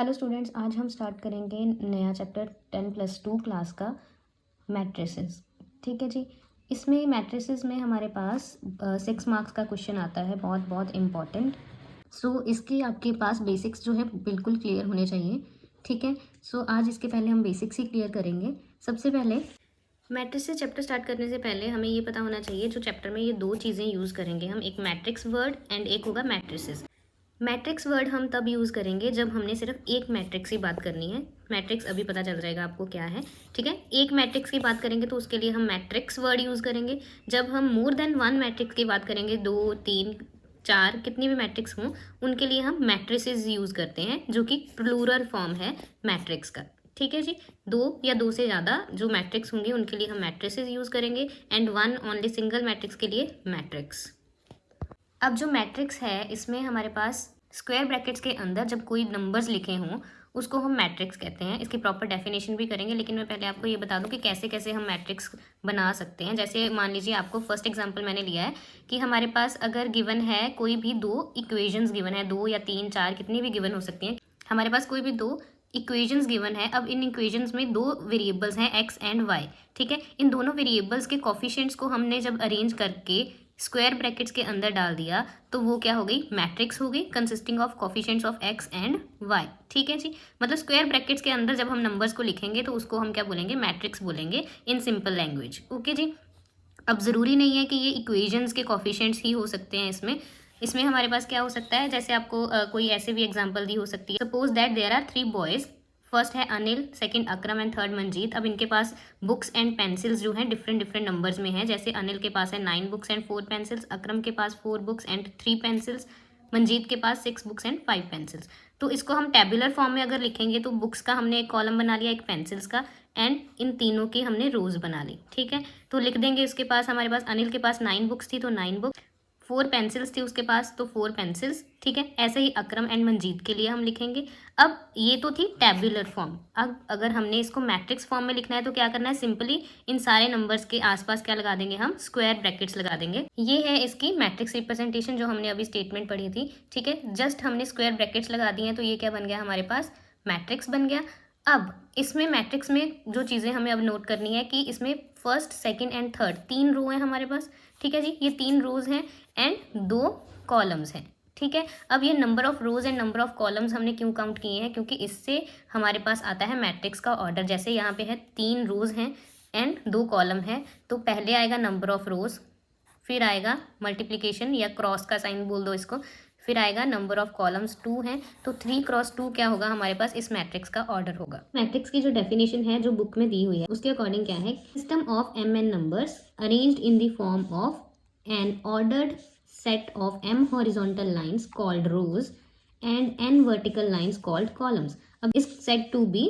Hello students, आज हम start करेंगे नया चैप्टर 10+2 क्लास का मैट्रिसेस। ठीक है जी। इसमें मैट्रिसेस में हमारे पास 6 मार्क्स का क्वेश्चन आता है, बहुत बहुत इम्पॉर्टेंट। सो इसके आपके पास बेसिक्स जो है बिल्कुल क्लियर होने चाहिए। ठीक है। सो आज इसके पहले हम बेसिक्स ही क्लियर करेंगे। सबसे पहले मैट्रिसेस चैप्टर स्टार्ट करने से पहले हमें ये पता होना चाहिए, जो चैप्टर में ये दो चीज़ें यूज़ करेंगे हम, एक मैट्रिक्स वर्ड एंड एक होगा मैट्रिसेस। मैट्रिक्स वर्ड हम तब यूज़ करेंगे जब हमने सिर्फ एक मैट्रिक्स की बात करनी है। मैट्रिक्स अभी पता चल जाएगा आपको क्या है। ठीक है। एक मैट्रिक्स की बात करेंगे तो उसके लिए हम मैट्रिक्स वर्ड यूज़ करेंगे। जब हम मोर देन वन मैट्रिक्स की बात करेंगे, 2, 3, 4 कितनी भी मैट्रिक्स हों, उनके लिए हम मैट्रिसेस यूज़ करते हैं, जो कि प्लूरल फॉर्म है मैट्रिक्स का। ठीक है जी। 2 या 2 से ज़्यादा जो मैट्रिक्स होंगे उनके लिए हम मैट्रिसेस यूज़ करेंगे and one only single matrix के लिए मैट्रिक्स। अब जो मैट्रिक्स है इसमें हमारे पास स्क्वायर ब्रैकेट्स के अंदर जब कोई नंबर्स लिखे हों उसको हम मैट्रिक्स कहते हैं। इसकी प्रॉपर डेफिनेशन भी करेंगे, लेकिन मैं पहले आपको ये बता दूं कि कैसे कैसे हम मैट्रिक्स बना सकते हैं। जैसे मान लीजिए, आपको फर्स्ट एग्जांपल मैंने लिया है कि हमारे पास अगर गिवन है कोई भी 2 इक्वेशंस गिवन है, 2 या 3, 4 कितनी भी गिवन हो सकती हैं। हमारे पास कोई भी 2 इक्वेशंस गिवन है। अब इन इक्वेशंस में 2 वेरिएबल्स हैं x एंड y। ठीक है। इन दोनों वेरिएबल्स के कोफिशिएंट्स को हमने जब अरेंज करके स्क्वायर ब्रैकेट्स के अंदर डाल दिया तो वो क्या हो गई, मैट्रिक्स हो गई, consisting of coefficients of x and y। ठीक है जी। मतलब स्क्वायर ब्रैकेट्स के अंदर जब हम नंबर्स को लिखेंगे तो उसको हम क्या बोलेंगे, मैट्रिक्स बोलेंगे इन सिंपल लैंग्वेज। ओके जी। अब ज़रूरी नहीं है कि ये इक्वेशंस के कोफिशिएंट्स ही हो सकते हैं। इसमें हमारे पास क्या हो सकता है, जैसे आपको कोई ऐसे भी एग्जांपल दी हो सकती है। Suppose that there are 3 boys, first है Anil, second Akram and third Manjit. अब इनके पास बुक्स एंड पेंसिल्स जो हैं डिफरेंट डिफरेंट नंबर्स में हैं। जैसे अनिल के पास है 9 बुक्स एंड 4 पेंसिल्स, अकरम के पास 4 बुक्स एंड 3 पेंसिल्स, मंजीत के पास 6 बुक्स एंड 5 पेंसिल्स। तो इसको हम टेबुलर फॉर्म में अगर लिखेंगे तो बुक्स का हमने एक कॉलम बना लिया, एक पेंसिल्स का, एंड इन तीनों की हमने रोज बना ली। ठीक है। तो लिख देंगे, उसके पास हमारे पास अनिल के पास 9 बुक्स थी तो 9 बुक्स, 4 पेंसिल्स थी उसके पास तो 4 पेंसिल्स। ठीक है। ऐसे ही अकरम एंड मंजीत के लिए हम लिखेंगे। अब ये तो थी टेबुलर फॉर्म। अब अगर हमने इसको मैट्रिक्स फॉर्म में लिखना है तो क्या करना है, सिंपली इन सारे नंबर्स के आसपास क्या लगा देंगे, हम स्क्वायर ब्रैकेट्स लगा देंगे। ये है इसकी मैट्रिक्स रिप्रेजेंटेशन जो हमने अभी स्टेटमेंट पढ़ी थी। ठीक है। जस्ट हमने स्क्वायर ब्रैकेट्स लगा दिए हैं तो ये क्या बन गया, हमारे पास मैट्रिक्स बन गया। अब इसमें मैट्रिक्स में जो चीज़ें हमें अब नोट करनी है कि इसमें फर्स्ट, सेकंड एंड थर्ड 3 रो हैं हमारे पास। ठीक है जी। ये 3 रोज हैं एंड 2 कॉलम्स हैं। ठीक है। अब ये number of rose and number of columns हमने क्यों काउंट किए हैं, क्योंकि इससे हमारे पास आता है मैट्रिक्स का ऑर्डर। जैसे यहाँ पे है 3 रोज हैं एंड 2 कॉलम है, तो पहले आएगा नंबर ऑफ रोज, फिर आएगा मल्टीप्लीकेशन या क्रॉस का साइन बोल दो इसको, फिर आएगा नंबर ऑफ कॉलम्स 2 हैं, तो 3 क्रॉस 2 क्या होगा, हमारे पास इस मैट्रिक्स का ऑर्डर होगा। मैट्रिक्स की जो डेफिनेशन है जो बुक में दी हुई है उसके अकॉर्डिंग क्या है, system of mn numbers arranged in the form of N ordered set of m horizontal lines called rows and n vertical lines called columns। अब इस set to be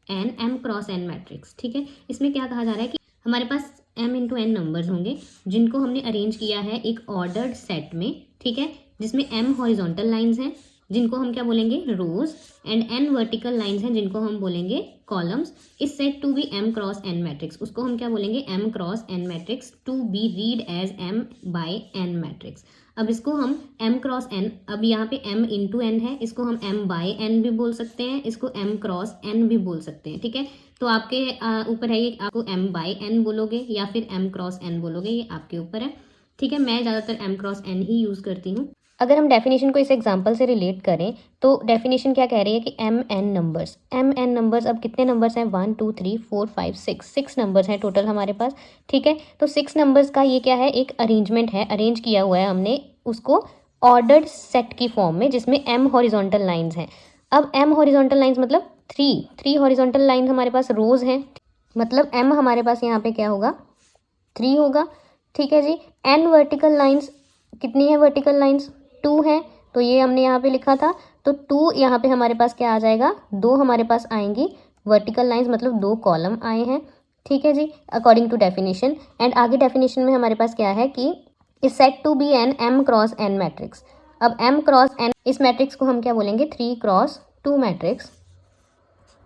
an m cross n matrix। ठीक है। इसमें क्या कहा जा रहा है कि हमारे पास m इंटू n नंबर्स होंगे जिनको हमने अरेंज किया है एक ऑर्डर्ड सेट में। ठीक है। जिसमें m हॉरिजॉन्टल लाइंस हैं जिनको हम क्या बोलेंगे, rows, and n vertical lines हैं जिनको हम बोलेंगे कॉलम्स। इस set to be m cross n matrix, उसको हम क्या बोलेंगे, m cross n matrix, to be read as m by n matrix. अब इसको हम m क्रॉस n, अब यहाँ पे m इंटू n है, इसको हम m बाय n भी बोल सकते हैं, इसको m क्रॉस n भी बोल सकते हैं। ठीक है। तो आपके ऊपर है ये, आपको m बाय n बोलोगे या फिर m क्रॉस n बोलोगे, ये आपके ऊपर है। ठीक है। मैं ज़्यादातर m क्रॉस n ही यूज़ करती हूँ। अगर हम डेफिनेशन को इस एग्जांपल से रिलेट करें तो डेफिनेशन क्या कह रही है कि एम एन नंबर्स, अब कितने नंबर्स हैं, 1 2 3 4 5 6 नंबर्स हैं टोटल हमारे पास। ठीक है। तो 6 नंबर्स का ये क्या है, एक अरेंजमेंट है, अरेंज किया हुआ है हमने उसको ऑर्डर्ड सेट की फॉर्म में जिसमें m हॉरिजॉन्टल लाइंस हैं। अब m हॉरिजॉन्टल लाइंस मतलब 3 हॉरिजॉन्टल लाइन हमारे पास रोज हैं, मतलब m हमारे पास यहाँ पे क्या होगा, 3 होगा। ठीक है जी। n वर्टिकल लाइंस कितनी है, वर्टिकल लाइंस 2 है, तो ये हमने यहाँ पे लिखा था, तो 2 यहाँ पे हमारे पास क्या आ जाएगा, 2 हमारे पास आएंगी वर्टिकल लाइंस, मतलब 2 कॉलम आए हैं। ठीक है जी। According to definition. एंड आगे डेफिनेशन में हमारे पास क्या है कि is set to be an m cross n matrix. अब m क्रॉस n, इस मैट्रिक्स को हम क्या बोलेंगे, 3 क्रॉस 2 मैट्रिक्स।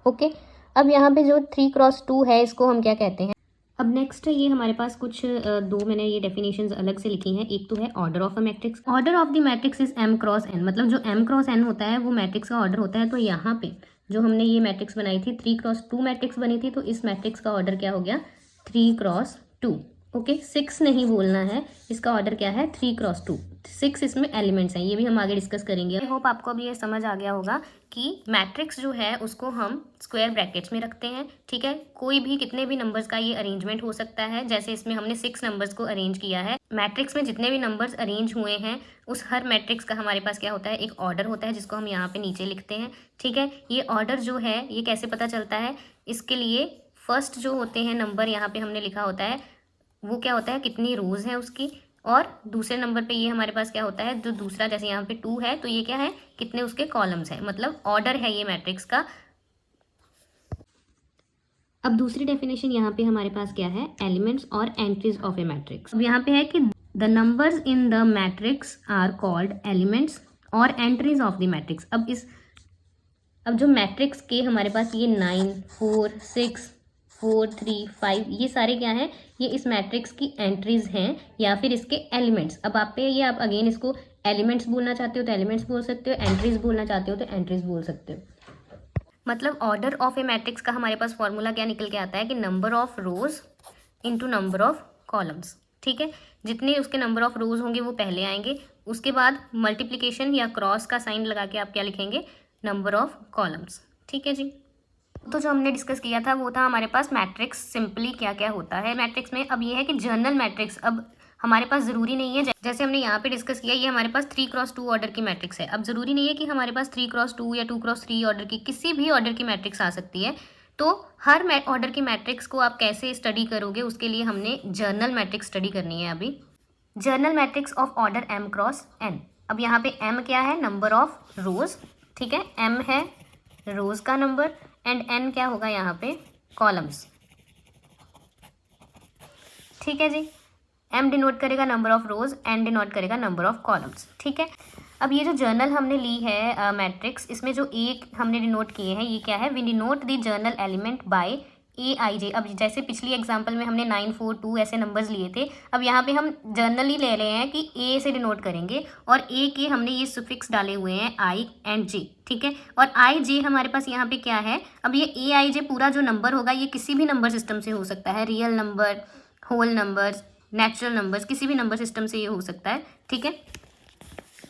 ओके। अब यहाँ पे जो 3 क्रॉस 2 है इसको हम क्या कहते हैं, अब नेक्स्ट है ये हमारे पास कुछ दो मैंने ये डेफिनेशंस अलग से लिखी हैं। एक तो है order of a matrix. Order of the matrix is m cross n, मतलब जो m क्रॉस n होता है वो मैट्रिक्स का ऑर्डर होता है। तो यहाँ पे जो हमने ये मैट्रिक्स बनाई थी 3x2 मैट्रिक्स बनी थी, तो इस मैट्रिक्स का ऑर्डर क्या हो गया 3x2। ओके, 6 नहीं बोलना है, इसका ऑर्डर क्या है 3x2। 6 इसमें एलिमेंट्स हैं, ये भी हम आगे डिस्कस करेंगे। आई होप आपको अभी ये समझ आ गया होगा कि मैट्रिक्स जो है उसको हम स्क्वायर ब्रैकेट्स में रखते हैं। ठीक है, कोई भी कितने भी नंबर्स का ये अरेंजमेंट हो सकता है। जैसे इसमें हमने 6 नंबर्स को अरेंज किया है। मैट्रिक्स में जितने भी नंबर्स अरेंज हुए हैं उस हर मैट्रिक्स का हमारे पास क्या होता है, एक ऑर्डर होता है जिसको हम यहाँ पे नीचे लिखते हैं। ठीक है, ये ऑर्डर जो है ये कैसे पता चलता है, इसके लिए फर्स्ट जो होते हैं नंबर यहाँ पे हमने लिखा होता है वो क्या होता है, कितनी रोज है उसकी, और दूसरे नंबर पे ये हमारे पास क्या होता है, जो दूसरा जैसे यहाँ पे 2 है तो ये क्या है, कितने उसके कॉलम्स है, मतलब ऑर्डर है ये मैट्रिक्स का। अब दूसरी डेफिनेशन यहाँ पे हमारे पास क्या है, एलिमेंट्स और एंट्रीज ऑफ ए मैट्रिक्स। अब यहाँ पे है कि the numbers in the matrix are called elements और एंट्रीज ऑफ द मैट्रिक्स। अब जो मैट्रिक्स के हमारे पास ये 9, 4, 6, 4, 3, 5 ये सारे क्या हैं, ये इस मैट्रिक्स की एंट्रीज हैं या फिर इसके एलिमेंट्स। अब आप पे ये आप अगेन इसको एलिमेंट्स बोलना चाहते हो तो एलिमेंट्स बोल सकते हो, एंट्रीज बोलना चाहते हो तो एंट्रीज बोल सकते हो। मतलब ऑर्डर ऑफ ए मैट्रिक्स का हमारे पास फॉर्मूला क्या निकल के आता है कि number of rose into number of columns. ठीक है, जितने उसके नंबर ऑफ रोज होंगे वो पहले आएंगे, उसके बाद मल्टीप्लिकेशन या क्रॉस का साइन लगा के आप क्या लिखेंगे, नंबर ऑफ कॉलम्स। ठीक है जी, तो जो हमने डिस्कस किया था वो था हमारे पास मैट्रिक्स सिंपली क्या क्या होता है मैट्रिक्स में। अब ये है कि जर्नल मैट्रिक्स अब हमारे पास ज़रूरी नहीं है, जैसे हमने यहाँ पे डिस्कस किया ये हमारे पास 3x2 ऑर्डर की मैट्रिक्स है। अब ज़रूरी नहीं है कि हमारे पास 3x2 या 2x3 ऑर्डर की किसी भी ऑर्डर की मैट्रिक्स आ सकती है। तो हर ऑर्डर की मैट्रिक्स को आप कैसे स्टडी करोगे, उसके लिए हमने जर्नल मैट्रिक्स स्टडी करनी है अभी। Journal matrix of order m cross n। अब यहाँ पे m क्या है, नंबर ऑफ रोज। ठीक है, m है रोज का नंबर एंड n क्या होगा यहाँ पे, कॉलम्स। ठीक है जी, m डिनोट करेगा number of rose, n denote करेगा नंबर ऑफ कॉलम्स। ठीक है, अब ये जो जर्नल हमने ली है मैट्रिक्स, इसमें जो एक हमने डिनोट किए हैं ये क्या है, we denote the general element by AIJ। अब जैसे पिछली एग्जांपल में हमने 9, 4, 2 ऐसे नंबर्स लिए थे, अब यहाँ पे हम जर्नली ले रहे हैं कि A से डिनोट करेंगे और A के हमने ये सुफिक्स डाले हुए हैं I एंड J। ठीक है, और IJ हमारे पास यहाँ पे क्या है, अब ये AIJ पूरा जो नंबर होगा ये किसी भी नंबर सिस्टम से हो सकता है, real number, whole numbers, natural numbers, किसी भी नंबर सिस्टम से ये हो सकता है। ठीक है,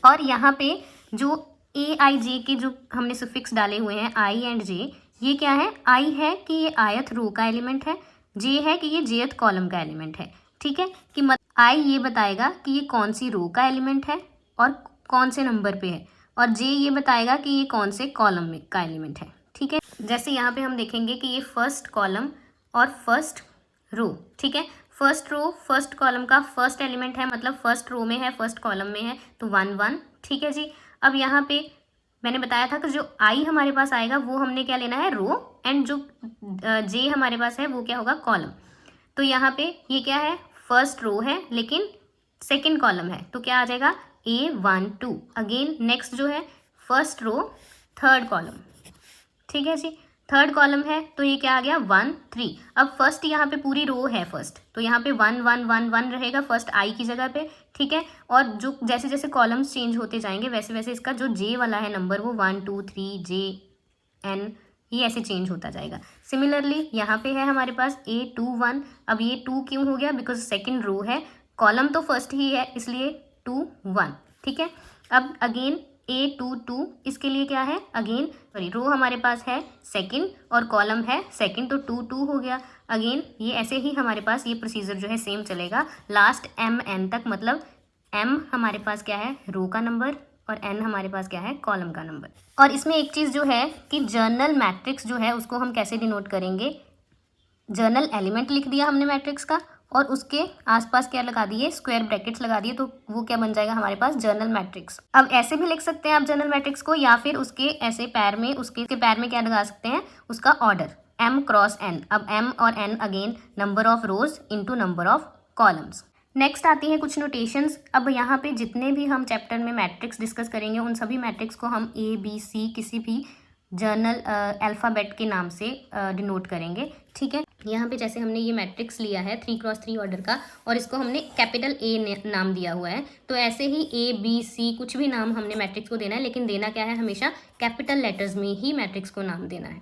और यहाँ पे जो AIJ के जो हमने सुफिक्स डाले हुए हैं I एंड J, ये क्या है, I है कि ये आयत रो का एलिमेंट है, J है कि ये jth कॉलम का एलिमेंट है। ठीक है, कि I ये बताएगा कि ये कौन सी रो का एलिमेंट है और कौन से नंबर पे है, और J ये बताएगा कि ये कौन से कॉलम में का एलिमेंट है। ठीक है, जैसे यहाँ पे हम देखेंगे कि ये फर्स्ट कॉलम और फर्स्ट रो। ठीक है, फर्स्ट रो फर्स्ट कॉलम का फर्स्ट एलिमेंट है, मतलब फर्स्ट रो में है, फर्स्ट कॉलम में है, तो 1, 1। ठीक है जी, अब यहाँ पे मैंने बताया था कि जो आई हमारे पास आएगा वो हमने क्या लेना है, रो, एंड जो जे हमारे पास है वो क्या होगा, कॉलम। तो यहाँ पे ये क्या है, फर्स्ट रो है लेकिन सेकंड कॉलम है, तो क्या आ जाएगा A1, 2। अगेन नेक्स्ट जो है फर्स्ट रो थर्ड कॉलम। ठीक है जी, थर्ड कॉलम है तो ये क्या आ गया 1, 3। अब फर्स्ट यहाँ पे पूरी रो है फर्स्ट, तो यहाँ पे 1, 1, 1, 1 रहेगा फर्स्ट आई की जगह पे। ठीक है, और जो जैसे जैसे कॉलम्स चेंज होते जाएंगे वैसे वैसे इसका जो जे वाला है नंबर वो 1, 2, 3 J N ये ऐसे चेंज होता जाएगा। सिमिलरली यहाँ पे है हमारे पास A2, 1। अब ये 2 क्यों हो गया, बिकॉज सेकेंड रो है, कॉलम तो फर्स्ट ही है इसलिए 2, 1। ठीक है, अब अगेन A2, 2 इसके लिए क्या है, अगेन सॉरी रो हमारे पास है सेकंड और कॉलम है सेकंड, तो 2, 2 हो गया। अगेन ये ऐसे ही हमारे पास ये प्रोसीजर जो है सेम चलेगा लास्ट MN तक, मतलब M हमारे पास क्या है, रो का नंबर, और N हमारे पास क्या है, कॉलम का नंबर। और इसमें एक चीज़ जो है कि जर्नल मैट्रिक्स जो है उसको हम कैसे डिनोट करेंगे, जर्नल एलिमेंट लिख दिया हमने मैट्रिक्स का और उसके आसपास क्या लगा दिए, स्क्वायर ब्रैकेट्स लगा दिए, तो वो क्या बन जाएगा हमारे पास, जर्नल मैट्रिक्स। अब ऐसे भी लिख सकते हैं आप जर्नल मैट्रिक्स को, या फिर उसके ऐसे पैर में, उसके पैर में क्या लगा सकते हैं, उसका ऑर्डर M क्रॉस N। अब M और N again number of rose into number of columns. Next आती हैं कुछ नोटेशंस। अब यहाँ पे जितने भी हम चैप्टर में मैट्रिक्स डिस्कस करेंगे उन सभी मैट्रिक्स को हम A, B, C किसी भी जर्नल अल्फ़ाबेट के नाम से डिनोट करेंगे। ठीक है, यहाँ पे जैसे हमने ये मैट्रिक्स लिया है 3x3 ऑर्डर का और इसको हमने कैपिटल ए नाम दिया हुआ है, तो ऐसे ही ABC कुछ भी नाम हमने मैट्रिक्स को देना है, लेकिन देना क्या है, हमेशा कैपिटल लेटर्स में ही मैट्रिक्स को नाम देना है।